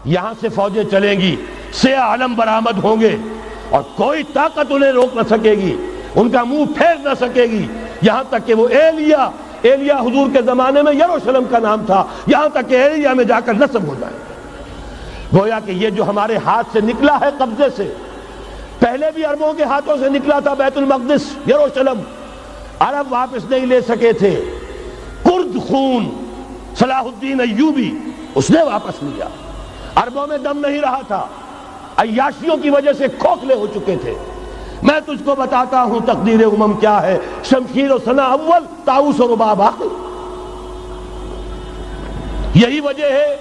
یہاں سے فوجیں چلیں گی، سیاہ علم برآمد ہوں گے اور کوئی طاقت انہیں روک نہ سکے گی، ان کا منہ پھیر نہ سکے گی، یہاں تک کہ وہ ایلیا حضور کے زمانے میں یروشلم کا نام تھا، یہاں تک کہ ایلیا میں جا کر نصب ہو جائے۔ گویا کہ یہ جو ہمارے ہاتھ سے نکلا ہے قبضے سے، پہلے بھی عربوں کے ہاتھوں سے نکلا تھا بیت المقدس، یروشلم، عرب واپس نہیں لے سکے تھے۔ کرد خون صلاح الدین ایوبی اس نے واپس لیا، عربوں میں دم نہیں رہا تھا، عیاشیوں کی وجہ سے کھوکھلے ہو چکے تھے۔ میں تجھ کو بتاتا ہوں تقدیر امم کیا ہے، شمشیر و سنا اول، طاؤس و رباب آخر۔ یہی وجہ ہے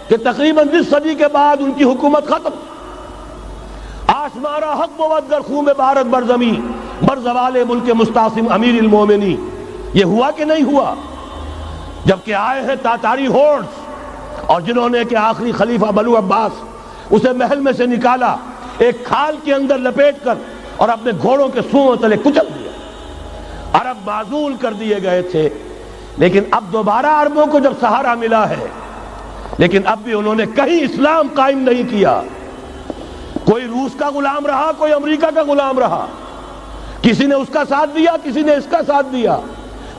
کہ تقریباً 20 صدی کے بعد ان کی حکومت ختم۔ آشمارا حق بود گر خون بارت بر زمین، بر زوال ملک مستعصم امیر المومنی۔ یہ ہوا کہ نہیں ہوا؟ جبکہ آئے ہیں تاتاری ہورڈز، اور جنہوں نے کہ آخری خلیفہ بنو عباس اسے محل میں سے نکالا، ایک کھال کے اندر لپیٹ کر اور اپنے گھوڑوں کے سوؤں تلے کچل دیا۔ عرب معزول کر دیے گئے تھے، لیکن اب دوبارہ عربوں کو جب سہارا ملا ہے، لیکن اب بھی انہوں نے کہیں اسلام قائم نہیں کیا۔ کوئی روس کا غلام رہا، کوئی امریکہ کا غلام رہا، کسی نے اس کا ساتھ دیا، کسی نے اس کا ساتھ دیا۔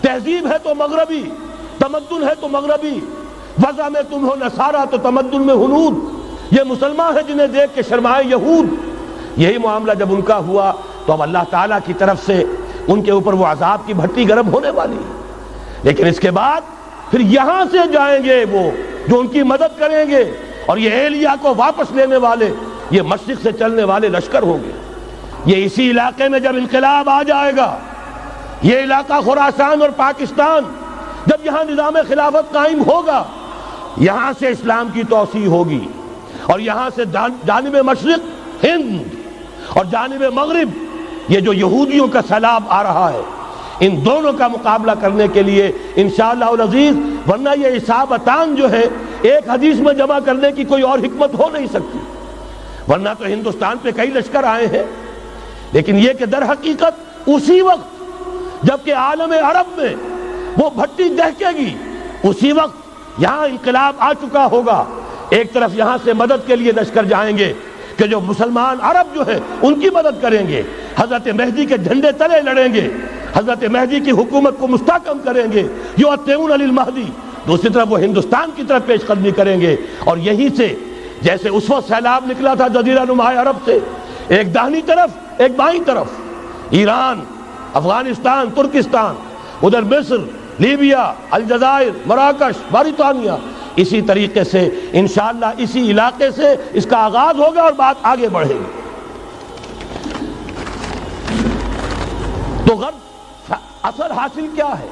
تہذیب ہے تو مغربی، تمدن ہے تو مغربی، وضع میں تم ہو نصارہ تو تمدن میں ہنود، یہ مسلمان ہیں جنہیں دیکھ کے شرمائے یہود۔ یہی معاملہ جب ان کا ہوا تو اب اللہ تعالیٰ کی طرف سے ان کے اوپر وہ عذاب کی بھٹی گرم ہونے والی ہے۔ لیکن اس کے بعد پھر یہاں سے جائیں گے وہ جو ان کی مدد کریں گے، اور یہ ایلیا کو واپس لینے والے یہ مشرق سے چلنے والے لشکر ہوں گے۔ یہ اسی علاقے میں جب انقلاب آ جائے گا، یہ علاقہ خراسان اور پاکستان، جب یہاں نظام خلافت قائم ہوگا، یہاں سے اسلام کی توسیع ہوگی، اور یہاں سے جانب مشرق ہند اور جانب مغرب یہ جو یہودیوں کا سیلاب آ رہا ہے، ان دونوں کا مقابلہ کرنے کے لیے انشاءاللہ العزیز، ورنہ یہ اصابتان جو ہے ایک حدیث میں جمع کرنے کی کوئی اور حکمت ہو نہیں سکتی، ورنہ تو ہندوستان پہ کئی لشکر آئے ہیں۔ لیکن یہ کہ در حقیقت اسی وقت جب کہ عالم عرب میں وہ بھٹی دہکے گی، اسی وقت یہاں انقلاب آ چکا ہوگا۔ ایک طرف یہاں سے مدد کے لیے لشکر جائیں گے کہ جو مسلمان عرب جو ہیں ان کی مدد کریں گے، حضرت مہدی کے جھنڈے تلے لڑیں گے، حضرت مہدی کی حکومت کو مستحکم کریں گے، یؤتون علی المہدی۔ دوسری طرف وہ ہندوستان کی طرف پیش قدمی کریں گے، اور یہیں سے جیسے اس وقت سیلاب نکلا تھا جزیرہ نما عرب سے، ایک داہنی طرف ایک بائیں طرف، ایران، افغانستان، ترکستان، ادھر مصر، لیبیا، الجزائر، مراکش، باریطانیہ، اسی طریقے سے انشاءاللہ اسی علاقے سے اس کا آغاز ہوگا اور بات آگے بڑھے گی۔ تو غرب اثر حاصل کیا ہے؟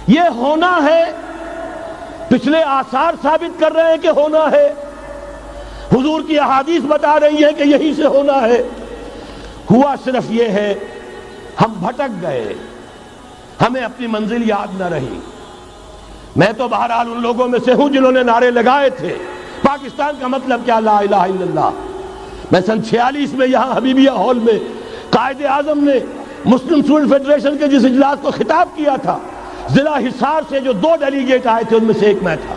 یہ ہونا ہے، پچھلے آثار ثابت کر رہے ہیں کہ ہونا ہے، حضور کی احادیث بتا رہی ہے کہ یہی سے ہونا ہے۔ ہوا صرف یہ ہے ہم بھٹک گئے، ہمیں اپنی منزل یاد نہ رہی۔ میں تو بہرحال ان لوگوں میں سے ہوں جنہوں نے نعرے لگائے تھے پاکستان کا مطلب کیا، لا الہ الا اللہ۔ میں سن 46 میں یہاں حبیبیہ ہال میں قائد اعظم نے مسلم اسٹوڈنٹ فیڈریشن کے جس اجلاس کو خطاب کیا تھا، ضلع حصار سے جو 2 ڈیلیگیٹ آئے تھے ان میں سے ایک میں تھا۔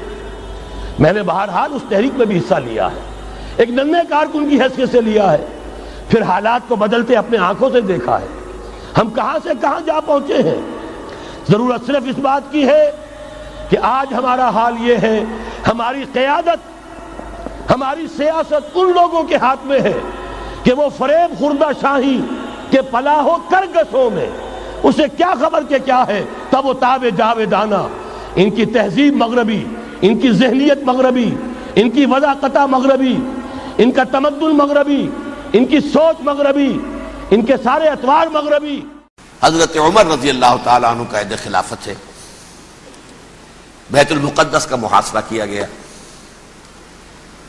میں نے بہرحال اس تحریک میں بھی حصہ لیا ہے، ایک ننھے کارکن کی حیثیت سے لیا ہے، پھر حالات کو بدلتے اپنے آنکھوں سے دیکھا ہے، ہم کہاں سے کہاں جا پہنچے ہیں۔ ضرورت صرف اس بات کی ہے کہ آج ہمارا حال یہ ہے، ہماری قیادت، ہماری سیاست ان لوگوں کے ہاتھ میں ہے کہ وہ فریب خوردہ شاہی کے پلاح و کرگسوں میں اسے کیا خبر کہ کیا ہے، تب وہ تاب جاویدانہ، ان کی تہذیب مغربی، ان کی ذہنیت مغربی، ان کی وضاقتہ مغربی، ان کا تمدن مغربی، ان کی سوچ مغربی، ان کے سارے اطوار مغربی۔ حضرت عمر رضی اللہ تعالیٰ عنہ قائد خلافت ہے، بیت المقدس کا محاصرہ کیا گیا،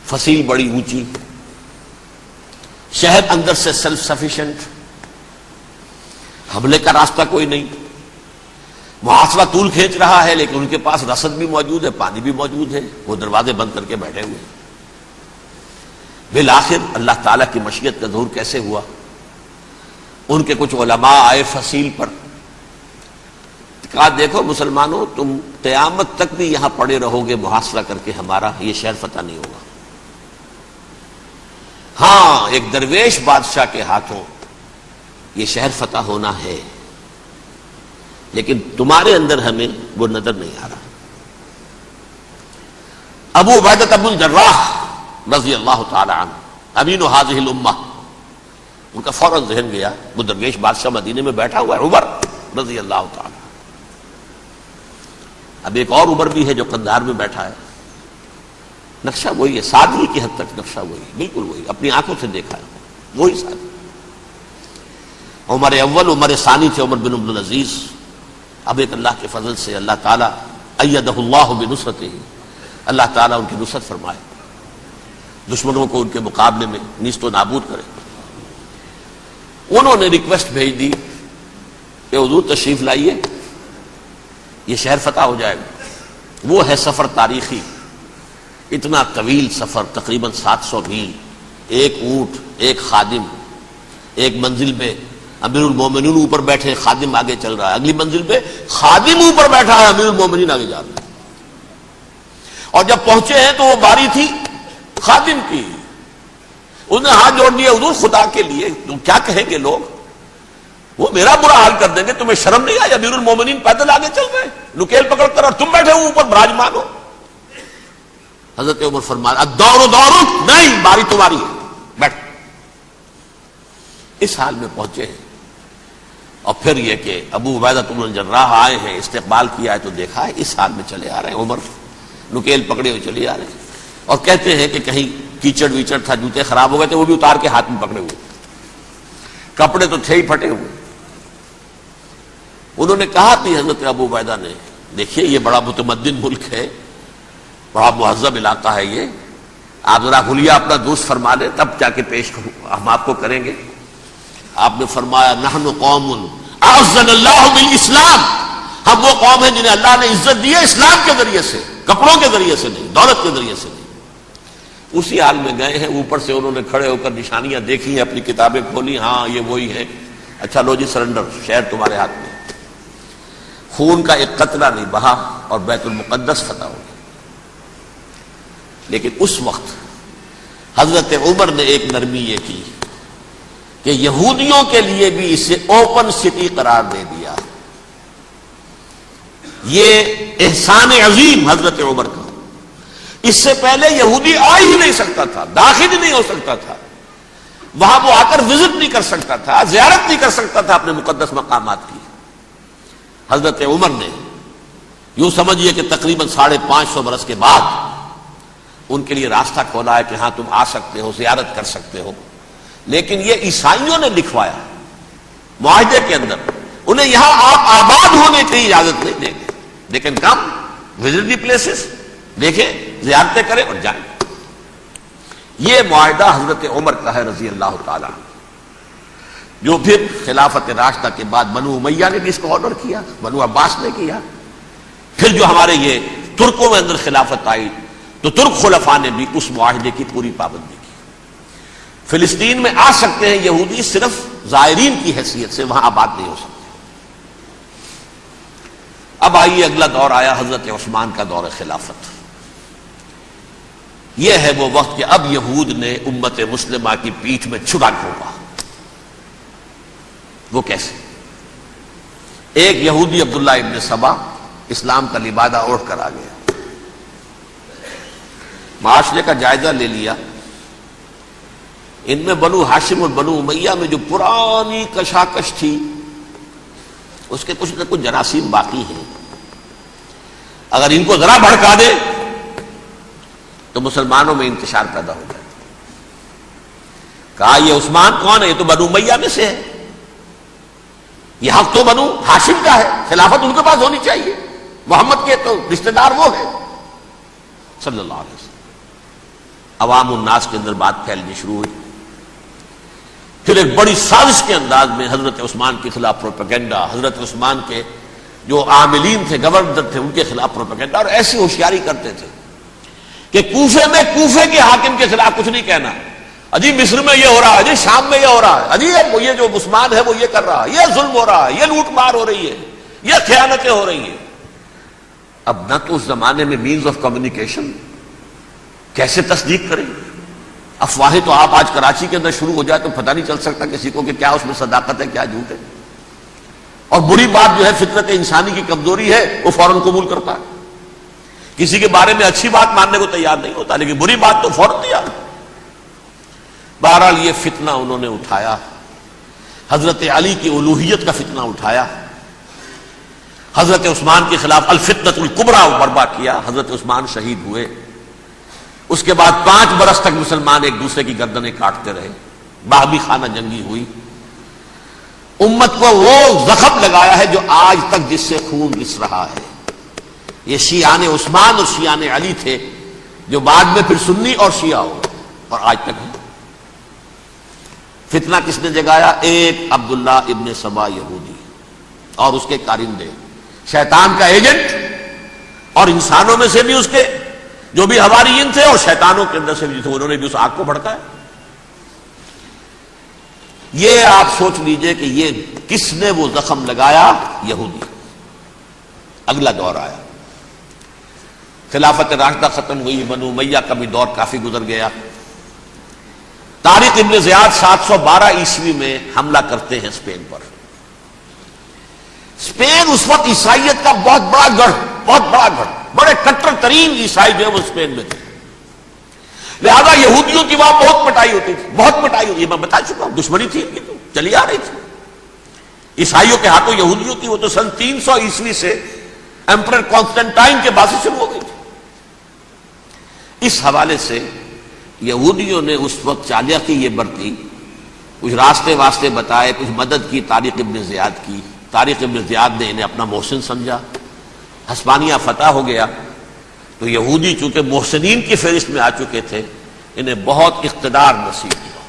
فصیل بڑی اونچی، شہر اندر سے سیلف سفیشینٹ، حملے کا راستہ کوئی نہیں، محاصرہ طول کھینچ رہا ہے، لیکن ان کے پاس رسد بھی موجود ہے، پانی بھی موجود ہے، وہ دروازے بند کر کے بیٹھے ہوئے ہیں۔ بالآخر اللہ تعالیٰ کی مشیت کا ظہور کیسے ہوا؟ ان کے کچھ علماء آئے فصیل پر، کہا دیکھو مسلمانوں، تم قیامت تک بھی یہاں پڑے رہو گے محاصرہ کر کے، ہمارا یہ شہر فتح نہیں ہوگا۔ ہاں ایک درویش بادشاہ کے ہاتھوں یہ شہر فتح ہونا ہے، لیکن تمہارے اندر ہمیں وہ نظر نہیں آ رہا۔ ابو عبیدہ بن الجراح رضی اللہ تعالی عنہ امین هذه الامہ، ان کا فوراً ذہن گیا وہ درویش بادشاہ مدینے میں بیٹھا ہوا ہے عمر رضی اللہ تعالی۔ اب ایک اور عمر بھی ہے جو قندھار میں بیٹھا ہے، نقشہ وہی ہے، سادگی کی حد تک نقشہ وہی، بالکل وہی، اپنی آنکھوں سے دیکھا ہے وہی سادگی۔ عمر اول عمر ثانی تھے عمر بن عبد العزیز۔ اب ایک اللہ کے فضل سے اللہ تعالیٰ ایدہ اللہ بنصرتہ، اللہ تعالیٰ ان کی نصرت فرمائے، دشمنوں کو ان کے مقابلے میں نیست و نابود کرے۔ انہوں نے ریکویسٹ بھیج دی کہ حضور تشریف لائیے، یہ شہر فتح ہو جائے گا۔ وہ ہے سفر تاریخی، اتنا طویل سفر، تقریباً 700 میل، ایک اونٹ، ایک خادم، ایک منزل پہ امیر المومنین اوپر بیٹھے، خادم آگے چل رہا ہے، اگلی منزل پہ خادم اوپر بیٹھا ہے، امیر المومنین آگے جا رہا ہے۔ اور جب پہنچے ہیں تو وہ باری تھی خادم کی، اس نے ہاتھ جوڑ دیا، حضور خدا کے لیے تم کیا کہیں گے لوگ، وہ میرا برا حال کر دیں گے، تمہیں شرم نہیں آئی؟ امیر المومنین پیدل آگے چل رہے ہیں نکیل پکڑ کر، اور تم بیٹھے ہو اوپر براجمان ہو۔ حضرت عمر فرمایا الدور دورک، نہیں، باری تمہاری ہے، بیٹھ۔ اس حال میں پہنچے ہیں، اور پھر یہ کہ ابو عبیدہ بن الجراح آئے ہیں، استقبال کیا ہے تو دیکھا ہے اس حال میں چلے آ رہے ہیں، عمر نکیل پکڑے ہوئے چلے آ رہے ہیں، اور کہتے ہیں کہ کہیں کیچڑ ویچڑ تھا، جوتے خراب ہو گئے تھے، وہ بھی اتار کے ہاتھ میں پکڑے ہوئے، کپڑے تو تھے ہی پھٹے ہوئے۔ انہوں نے کہا کہ حضرت ابو عبیدہ نے، دیکھیے یہ بڑا متمدن ملک ہے، بڑا مہذب علاقہ ہے یہ، آپ ذرا حلیہ اپنا درست فرما لیں تب جا کے پیش ہم آپ کو کریں گے۔ آپ نے فرمایا نحن قوم اعزنا اللہ بالاسلام، ہم وہ قوم ہیں جنہیں اللہ نے عزت دی ہے اسلام کے ذریعے سے، کپڑوں کے ذریعے سے نہیں، دولت کے ذریعے سے نہیں۔ اسی حال میں گئے ہیں، اوپر سے انہوں نے کھڑے ہو کر نشانیاں دیکھی ہیں، اپنی کتابیں کھولی، ہاں یہ وہی ہے، اچھا لو جی سرنڈر، شہر تمہارے ہاتھ میں۔ خون کا ایک قطرہ نہیں بہا اور بیت المقدس فتح ہو گیا۔ لیکن اس وقت حضرت عمر نے ایک نرمی یہ کی کہ یہودیوں کے لیے بھی اسے اوپن سٹی قرار دے دیا۔ یہ احسان عظیم حضرت عمر کا، اس سے پہلے یہودی آ ہی نہیں سکتا تھا، داخل ہی نہیں ہو سکتا تھا، وہاں وہ آ کر وزٹ نہیں کر سکتا تھا، زیارت نہیں کر سکتا تھا اپنے مقدس مقامات کی۔ حضرت عمر نے یوں سمجھیے کہ تقریباً 550 برس کے بعد ان کے لیے راستہ کھولا ہے کہ ہاں تم آ سکتے ہو، زیارت کر سکتے ہو۔ لیکن یہ عیسائیوں نے لکھوایا معاہدے کے اندر، انہیں یہاں آپ آباد ہونے کی اجازت نہیں دیں گے، لیکن کم وزٹ دی پلیسز، دیکھیں، زیارتیں کریں اور جائیں۔ یہ معاہدہ حضرت عمر کا ہے رضی اللہ تعالی عنہ، جو پھر خلافت راشدہ کے بعد بنو امیہ نے بھی اس کو آنر کیا، بنو عباس نے کیا، پھر جو ہمارے یہ ترکوں میں اندر خلافت آئی تو ترک خلفاء نے بھی اس معاہدے کی پوری پابندی کی۔ فلسطین میں آ سکتے ہیں یہودی صرف زائرین کی حیثیت سے، وہاں آباد نہیں ہو سکتے۔ اب آئیے اگلا دور آیا حضرت عثمان کا دور خلافت۔ یہ ہے وہ وقت کہ اب یہود نے امت مسلمہ کی پیٹھ میں چھڑا ٹھوکا۔ وہ کیسے؟ ایک یہودی عبداللہ ابن سبا اسلام کا لبادہ اوڑھ کر آ گیا، معاشرے کا جائزہ لے لیا، ان میں بنو ہاشم اور بنو امیہ میں جو پرانی کشاکش تھی اس کے کچھ نہ کچھ جراثیم باقی ہیں، اگر ان کو ذرا بھڑکا دے تو مسلمانوں میں انتشار پیدا ہو جائے۔ کہا یہ عثمان کون ہے؟ یہ تو بنو امیہ میں سے ہے، یہ حق تو بنو ہاشم کا ہے، خلافت ان کے پاس ہونی چاہیے، محمد کے تو رشتہ دار وہ ہے صلی اللہ علیہ وسلم۔ عوام الناس کے اندر بات پھیلنی شروع ہوئی، پھر ایک بڑی سازش کے انداز میں حضرت عثمان کے خلاف پروپیگنڈا، حضرت عثمان کے جو عاملین تھے، گورنر تھے، ان کے خلاف پروپیگنڈا، اور ایسی ہوشیاری کرتے تھے کہ کوفے میں کوفے کے حاکم کے خلاف کچھ نہیں کہنا، اجی مصر میں یہ ہو رہا ہے، اجی شام میں یہ ہو رہا ہے، اجی یہ جو عثمان ہے وہ یہ کر رہا ہے، یہ ظلم ہو رہا ہے، یہ لوٹ مار ہو رہی ہے، یہ خیانتیں ہو رہی ہیں۔ اب نہ تو اس زمانے میں مینز آف کمیونیکیشن، کیسے تصدیق کریں؟ افواہیں تو آپ آج کراچی کے اندر شروع ہو جائے تو پتہ نہیں چل سکتا کسی کو کہ کیا اس میں صداقت ہے کیا جھوٹ ہے. اور بری بات جو ہے فطرت انسانی کی کمزوری ہے وہ فوراً قبول کرتا ہے. کسی کے بارے میں اچھی بات ماننے کو تیار نہیں ہوتا لیکن بری بات تو فوراً تیار. بہرحال یہ فتنہ انہوں نے اٹھایا، حضرت علی کی الوہیت کا فتنہ اٹھایا، حضرت عثمان کے خلاف الفتنۃ الکبریٰ برپا کیا. حضرت عثمان شہید ہوئے. اس کے بعد 5 برس تک مسلمان ایک دوسرے کی گردنیں کاٹتے رہے، باہمی خانہ جنگی ہوئی. امت کو وہ زخم لگایا ہے جو آج تک جس سے خون رس رہا ہے. یہ شیعان عثمان اور شیعان علی تھے جو بعد میں پھر سنی اور شیعہ ہو اور آج تک ہے. فتنہ کس نے جگایا؟ ایک عبداللہ ابن سبا یہودی اور اس کے کارندے، شیطان کا ایجنٹ، اور انسانوں میں سے بھی اس کے جو بھی حواریین تھے اور شیطانوں کے اندر سے بھی تھے، انہوں نے بھی اس آگ کو بھڑکایا. یہ آپ سوچ لیجئے کہ یہ کس نے وہ زخم لگایا؟ یہودی. اگلا دور آیا، خلافت راشدہ ختم ہوئی، بنو امیہ کا بھی دور کافی گزر گیا. طارق ابن زیاد 712 عیسوی میں حملہ کرتے ہیں اسپین پر. اسپین اس وقت عیسائیت کا بہت بڑا گڑھ، بڑے کٹر ترین عیسائی جو ہے وہ اسپین میں تھے. لہذا یہودیوں کی وہاں بہت پٹائی ہوتی تھی. یہ میں بتا چکا ہوں، دشمنی تھی ان کی تو چلی آ رہی تھی عیسائیوں کے ہاتھوں یہودیوں کی. وہ تو سن 300 عیسوی سے ایمپرر کانسٹنٹائن کے بعد سے شروع ہو گئی تھی. اس حوالے سے یہودیوں نے اس وقت چالاکی یہ برتی، کچھ راستے واسطے بتائے، کچھ مدد کی طارق ابن زیاد کی. طارق ابن زیاد نے انہیں اپنا محسن سمجھا. ہسپانیہ فتح ہو گیا تو یہودی چونکہ محسنین کی فہرست میں آ چکے تھے، انہیں بہت اقتدار نصیب ہوا.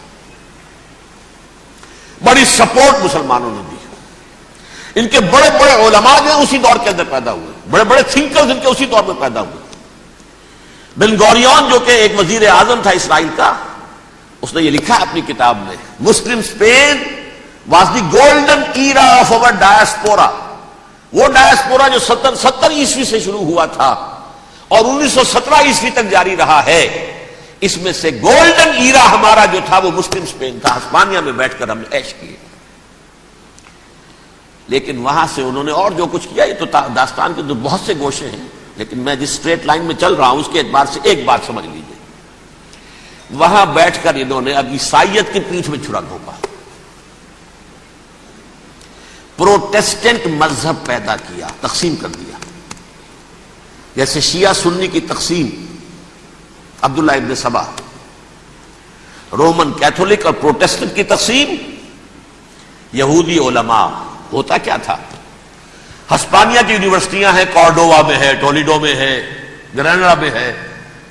بڑی سپورٹ مسلمانوں نے دی. ان کے بڑے بڑے علماء جو اسی دور کے اندر پیدا ہوئے، بڑے بڑے تھنکرز ان کے اسی دور میں پیدا ہوئے. بن گوریون جو کہ ایک وزیر اعظم تھا اسرائیل کا، اس نے یہ لکھا اپنی کتاب میں، Muslim Spain was the golden era of our diaspora. وہ ڈایاسپورا جو 70 عیسوی سے شروع ہوا تھا اور 1917 عیسوی تک جاری رہا ہے، اس میں سے گولڈن ایرا ہمارا جو تھا وہ مسلم اسپین تھا. ہسپانیہ میں بیٹھ کر ہم نے عیش کیے. لیکن وہاں سے انہوں نے اور جو کچھ کیا، یہ تو داستان کے تو بہت سے گوشے ہیں، لیکن میں جس اسٹریٹ لائن میں چل رہا ہوں اس کے اعتبار سے ایک بات سمجھ لیجیے. وہاں بیٹھ کر انہوں نے اب عیسائیت کی پیٹھ میں چھرا گھونپا، پروٹیسٹنٹ مذہب پیدا کیا، تقسیم کر دیا. جیسے شیعہ سنی کی تقسیم، عبداللہ ابن سبا، رومن کیتھولک اور پروٹیسٹنٹ کی تقسیم، یہودی علماء. ہوتا کیا تھا؟ ہسپانیہ کی یونیورسٹیاں ہیں، کارڈووا میں ہے، ٹولیڈو میں ہے، گریناڈا میں ہے،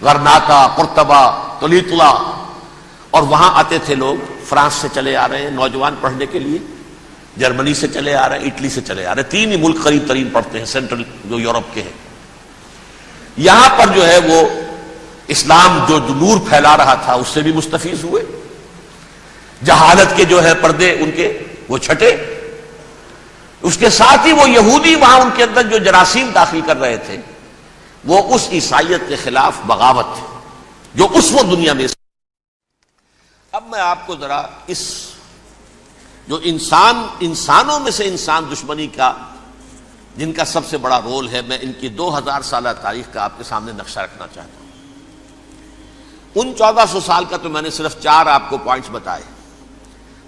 غرناطہ، قرطبہ، تولیتلا، اور وہاں آتے تھے لوگ. فرانس سے چلے آ رہے ہیں نوجوان پڑھنے کے لیے، جرمنی سے چلے آ رہے ہیں، اٹلی سے چلے آ رہے ہیں. 3 ہی ملک قریب ترین پڑھتے ہیں سینٹرل جو یورپ کے ہیں. یہاں پر جو ہے وہ اسلام جو نور پھیلا رہا تھا اس سے بھی مستفیض ہوئے. جہالت کے جو ہے پردے ان کے وہ چھٹے. اس کے ساتھ ہی وہ یہودی وہاں ان کے اندر جو جراثیم داخل کر رہے تھے وہ اس عیسائیت کے خلاف بغاوت تھی جو اس وقت دنیا میں. اب میں آپ کو ذرا اس جو انسانوں میں سے انسان دشمنی کا جن کا سب سے بڑا رول ہے، میں ان کی 2000 سالہ تاریخ کا آپ کے سامنے نقشہ رکھنا چاہتا ہوں. ان 1400 سال کا تو میں نے صرف 4 آپ کو پوائنٹس بتائے.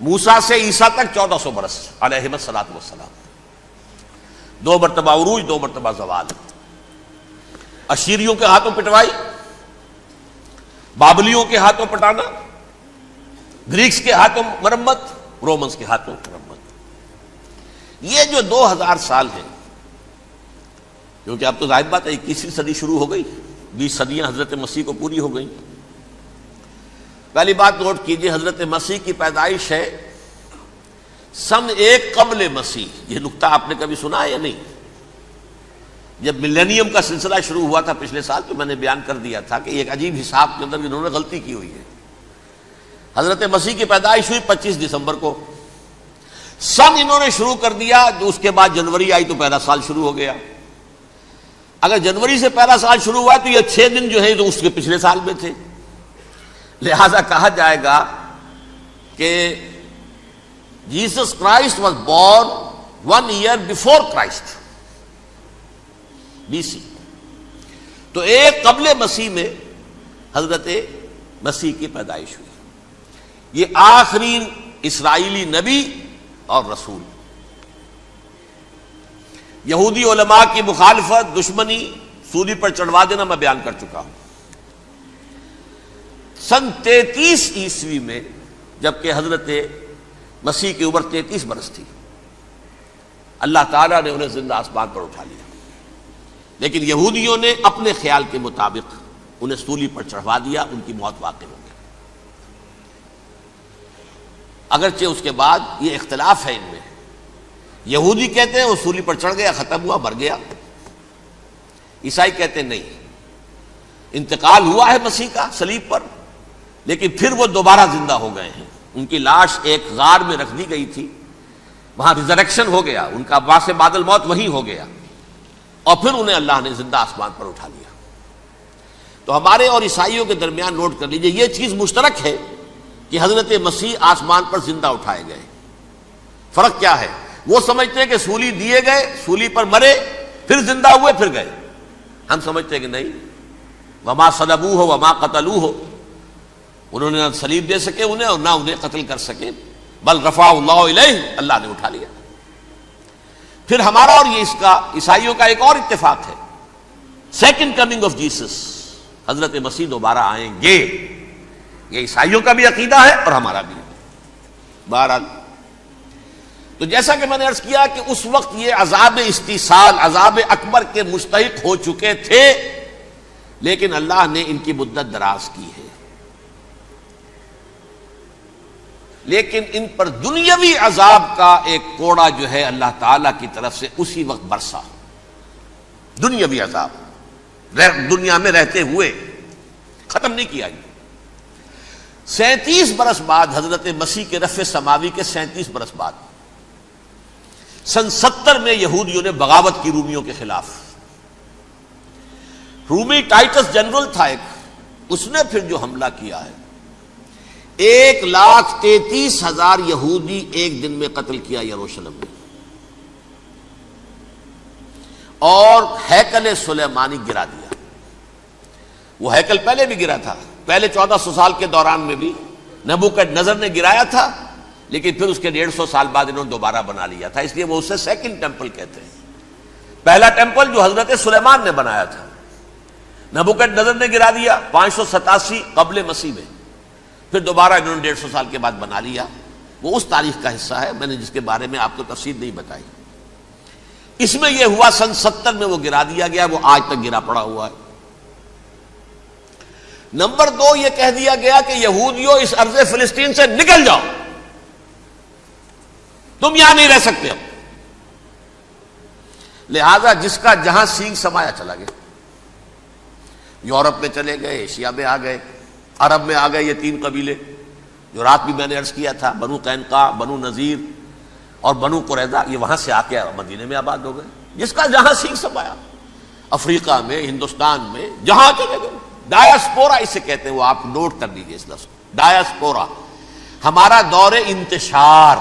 موسیٰ سے عیسیٰ تک 1400 برس علیہ الصلوۃ والسلام. 2 مرتبہ عروج، 2 مرتبہ زوال. اشیریوں کے ہاتھوں پٹوائی، بابلیوں کے ہاتھوں پٹانا، گریکس کے ہاتھوں مرمت، رومنس کے ہاتھوں مرمت. یہ جو 2000 سال ہیں، کیونکہ اب تو ظاہر بات ہے 21ویں صدی شروع ہو گئی، 20 صدیاں حضرت مسیح کو پوری ہو گئی. پہلی بات نوٹ کیجئے، حضرت مسیح کی پیدائش ہے سن 1 قبل مسیح. یہ نقطہ آپ نے کبھی سنا ہے یا نہیں؟ جب ملینیم کا سلسلہ شروع ہوا تھا پچھلے سال تو میں نے بیان کر دیا تھا کہ ایک عجیب حساب کے اندر انہوں نے غلطی کی ہوئی ہے. حضرت مسیح کی پیدائش ہوئی 25 دسمبر کو. سن انہوں نے شروع کر دیا، اس کے بعد جنوری آئی تو پہلا سال شروع ہو گیا. اگر جنوری سے پہلا سال شروع ہوا تو یہ 6 دن جو ہے تو اس کے پچھلے سال میں تھے. لہذا کہا جائے گا کہ Jesus Christ was born 1 year before Christ, BC. تو ایک قبل مسیح میں حضرت مسیح کی پیدائش ہوئی. یہ آخری اسرائیلی نبی اور رسول. یہودی علماء کی مخالفت، دشمنی، سولی پر چڑھوا دینا میں بیان کر چکا ہوں. سن 33 عیسوی میں جبکہ حضرت مسیح کی عمر 33 برس تھی، اللہ تعالیٰ نے انہیں زندہ آسمان پر اٹھا لیا. لیکن یہودیوں نے اپنے خیال کے مطابق انہیں سولی پر چڑھوا دیا، ان کی موت واقع ہو گئی. اگرچہ اس کے بعد یہ اختلاف ہے ان میں. یہودی کہتے ہیں وہ سولی پر چڑھ گیا، ختم ہوا، مر گیا. عیسائی کہتے ہیں نہیں، انتقال ہوا ہے مسیح کا صلیب پر، لیکن پھر وہ دوبارہ زندہ ہو گئے ہیں. ان کی لاش ایک غار میں رکھ دی گئی تھی، وہاں ریزریکشن ہو گیا، ان کا باعث بعد الموت وہی ہو گیا، اور پھر انہیں اللہ نے زندہ آسمان پر اٹھا لیا. تو ہمارے اور عیسائیوں کے درمیان نوٹ کر لیجئے، یہ چیز مشترک ہے کہ حضرت مسیح آسمان پر زندہ اٹھائے گئے. فرق کیا ہے؟ وہ سمجھتے ہیں کہ سولی دیے گئے، سولی پر مرے، پھر زندہ ہوئے، پھر گئے. ہم سمجھتے ہیں کہ نہیں، وما صلبوہ وما قتلوہ، انہوں نے نہ صلیب دے سکے انہیں اور نہ انہیں قتل کر سکے، بل رفع اللہ الیہ، اللہ نے اٹھا لیا. پھر ہمارا اور یہ اس کا عیسائیوں کا ایک اور اتفاق ہے، سیکنڈ کمنگ آف جیسس، حضرت مسیح دوبارہ آئیں گے. یہ عیسائیوں کا بھی عقیدہ ہے اور ہمارا بھی. بہرحال تو جیسا کہ میں نے عرض کیا کہ اس وقت یہ عذاب استیصال، عذاب اکبر کے مستحق ہو چکے تھے، لیکن اللہ نے ان کی مدت دراز کی ہے. لیکن ان پر دنیاوی عذاب کا ایک کوڑا جو ہے اللہ تعالی کی طرف سے اسی وقت برسا. دنیاوی عذاب دنیا میں رہتے ہوئے ختم نہیں کیا. 37 برس بعد حضرت مسیح کے رفع سماوی کے 37 برس بعد سن 70 میں یہودیوں نے بغاوت کی رومیوں کے خلاف. رومی ٹائٹس جنرل تھا ایک، اس نے پھر جو حملہ کیا ہے، 1,33,000 یہودی ایک دن میں قتل کیا یروشلم میں، اور ہیکل سلیمانی گرا دیا. وہ ہیکل پہلے بھی گرا تھا، پہلے 1400 سال کے دوران میں بھی نبوکڈنضر نے گرایا تھا، لیکن پھر اس کے 150 سال بعد انہوں نے دوبارہ بنا لیا تھا، اس لیے وہ اسے سیکنڈ ٹیمپل کہتے ہیں. پہلا ٹیمپل جو حضرت سلیمان نے بنایا تھا، نبوکڈنضر نے گرا دیا 587 قبل مسیح میں، پھر دوبارہ انہوں نے 150 سال کے بعد بنا لیا. وہ اس تاریخ کا حصہ ہے، میں نے جس کے بارے میں آپ کو تفصیل نہیں بتائی. اس میں یہ ہوا سن 70 میں وہ گرا دیا گیا، وہ آج تک گرا پڑا ہوا ہے. نمبر 2 یہ کہہ دیا گیا کہ یہودیوں اس ارض فلسطین سے نکل جاؤ، تم یہاں نہیں رہ سکتے ہو. لہذا جس کا جہاں سینگ سمایا چلا گیا. یورپ میں چلے گئے، ایشیا میں آ گئے، عرب میں آ گئے. یہ 3 قبیلے جو رات بھی میں نے عرض کیا تھا، بنو قینقاع، بنو نذیر اور بنو قریظہ، یہ وہاں سے آ کے مدینے میں آباد ہو گئے. جس کا جہاں سینگ سمایا، افریقہ میں، ہندوستان میں، جہاں چلے گئے. ڈایاسپورا اسے کہتے ہیں، وہ آپ نوٹ کر لیجیے اس لفظ کو، ڈایاسپورا. ہمارا دور انتشار،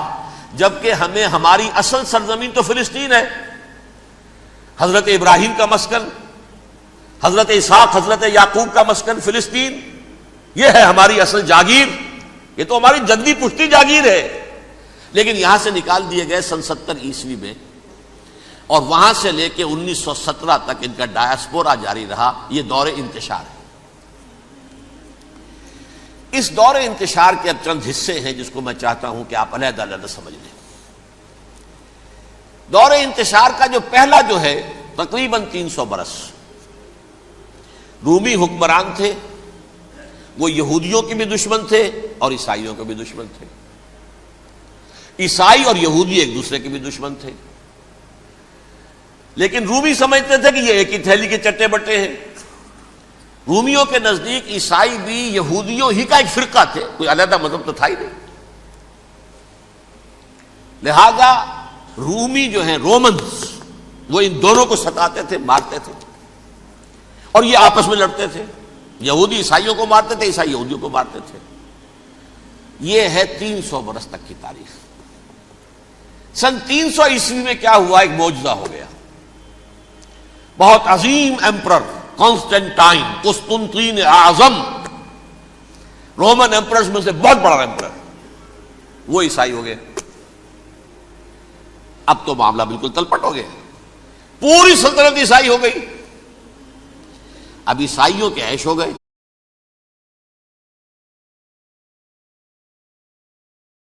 جبکہ ہمیں ہماری اصل سرزمین تو فلسطین ہے، حضرت ابراہیم کا مسکن، حضرت اسحاق، حضرت یعقوب کا مسکن فلسطین، یہ ہے ہماری اصل جاگیر، یہ تو ہماری جدی پشتی جاگیر ہے. لیکن یہاں سے نکال دیے گئے سن 70 عیسوی میں، اور وہاں سے لے کے 1917 تک ان کا ڈایاسپورا جاری رہا. یہ دور انتشار ہے. اس دور انتشار کے اب چند حصے ہیں جس کو میں چاہتا ہوں کہ آپ علیحدہ علیحدہ سمجھ لیں. دور انتشار کا جو پہلا جو ہے تقریباً 300 برس رومی حکمران تھے. وہ یہودیوں کے بھی دشمن تھے اور عیسائیوں کے بھی دشمن تھے. عیسائی اور یہودی ایک دوسرے کے بھی دشمن تھے، لیکن رومی سمجھتے تھے کہ یہ ایک ہی تھیلی کے چٹے بٹے ہیں. رومیوں کے نزدیک عیسائی بھی یہودیوں ہی کا ایک فرقہ تھے، کوئی علیحدہ مذہب تو تھا ہی نہیں. لہذا رومی جو ہیں رومنز، وہ ان دونوں کو ستاتے تھے، مارتے تھے، اور یہ آپس میں لڑتے تھے. یہودی عیسائیوں کو مارتے تھے، عیسائی یہودیوں کو مارتے تھے. یہ ہے 300 برس تک کی تاریخ. سن 300 عیسوی میں کیا ہوا؟ ایک معجزہ ہو گیا. بہت عظیم ایمپرر کانسٹینٹائن، قسطنطین اعظم، رومن ایمپررز میں سے بہت بڑا ایمپرر، وہ عیسائی ہو گئے. اب تو معاملہ بالکل تلپٹ ہو گیا، پوری سلطنت عیسائی ہو گئی. اب عیسائیوں کے عیش ہو گئے.